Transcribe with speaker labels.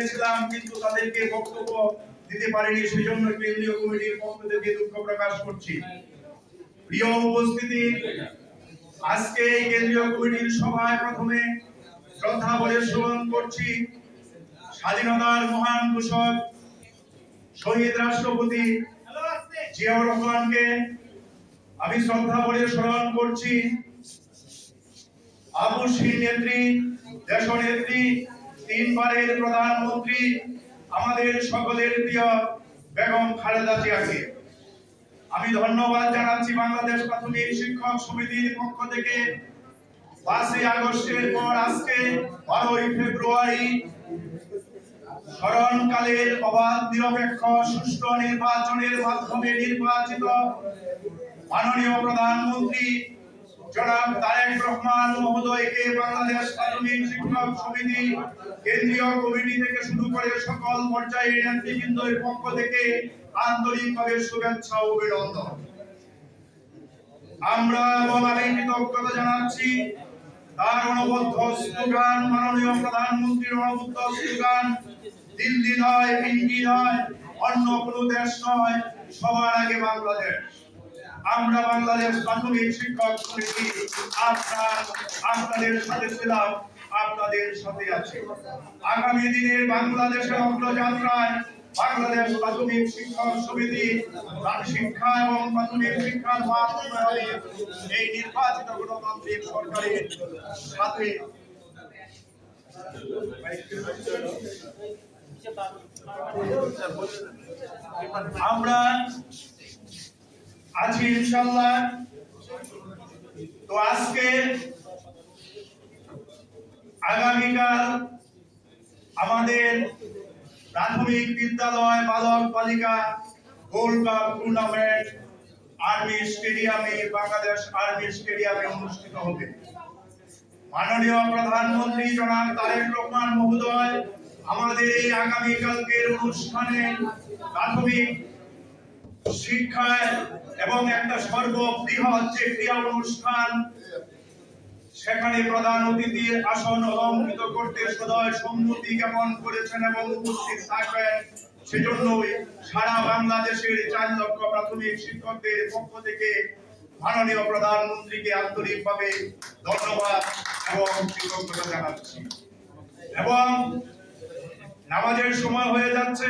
Speaker 1: চেয়েছিলাম কিন্তু তাদেরকে বক্তব্য দিতে পারিনি, সেজন্য কেন্দ্রীয় কমিটির পক্ষ থেকে দুঃখ প্রকাশ করছি। প্রিয় উপস্থিতি, আজকে এই কেন্দ্রীয় কমিটির সভায় প্রথমে শ্রদ্ধা ভরে স্মরণ করছি স্বাধীনতার মহান ঘোষক শহীদ রাষ্ট্রপতি জিয়াউর রহমানকে। আমি শ্রদ্ধা ভরে স্মরণ করছি আপসহীন নেত্রী, দেশনেত্রী, তিনবারের প্রধানমন্ত্রী, আমাদের সকলের প্রিয় বেগম খালেদা জিয়াকে। আমি ধন্যবাদ জানাচ্ছি বাংলাদেশ প্রাথমিক শিক্ষক সমিতির পক্ষ থেকে 5 আগস্টের পর আজকে 12 ফেব্রুয়ারি স্মরণকালের অবাধ নিরপেক্ষ সুষ্ঠু নির্বাচনের মাধ্যমে নির্বাচিত মাননীয় প্রধানমন্ত্রী জনাব তারেক রহমান মহোদয়কে বাংলাদেশ প্রাথমিক শিক্ষক সমিতি কেন্দ্রীয় কমিটি থেকে শুরু করে সকল পর্যায়ের নেতৃবৃন্দের পক্ষ থেকে আন্তরিকভাবে শুভেচ্ছা ও অভিনন্দন। আমরা আমি কৃতজ্ঞতা জানাচ্ছি তার অনবদ্য স্লোগান, মাননীয় প্রধানমন্ত্রীর অনবদ্য স্লোগান, দিল্লি নয়, পিন্ডি নয়, অন্য কোনো দেশ নয়, সবার আগে বাংলাদেশ। আমরা বাংলাদেশ প্রাথমিক শিক্ষক সমিতি আপনাদের সাথে ছিলাম, আপনাদের সাথে আছি। আগামী দিনে বাংলাদেশের অগ্রযাত্রায় বাংলাদেশ প্রাথমিক শিক্ষক সমিতি শিক্ষা এবং প্রাথমিক শিক্ষার মান উন্নয়নে এই নির্বাচিত গণতান্ত্রিক সরকারের সাথে আমরা আছি ইনশাআল্লাহ। তো আজকে আগামীকাল আমাদের প্রাথমিক বিদ্যালয় বালক বালিকা গোল্ড কাপ টুর্নামেন্ট আর্মি স্টেডিয়ামে, বাংলাদেশ আর্মি স্টেডিয়ামে অনুষ্ঠিত হবে। মাননীয় প্রধানমন্ত্রী জনাব তারেক রহমান মহোদয় আমাদের এই আগামীকালকের অনুষ্ঠানে প্রাথমিক শিক্ষায় এবং একটা সর্ববৃহৎ যে ক্রীড়া অনুষ্ঠান, সেখানে প্রধান অতিথির আসন অলঙ্কৃত করতে সদয় সম্মতি জ্ঞাপন করেছেন এবং উপস্থিত থাকবেন। সেজন্যই সারা বাংলাদেশের 4 লক্ষ প্রাথমিক শিক্ষকদের পক্ষ থেকে মাননীয় প্রধানমন্ত্রীকে আন্তরিকভাবে ধন্যবাদ এবং কৃতজ্ঞতা জানাচ্ছি। এবং নামাজের সময় হয়ে যাচ্ছে।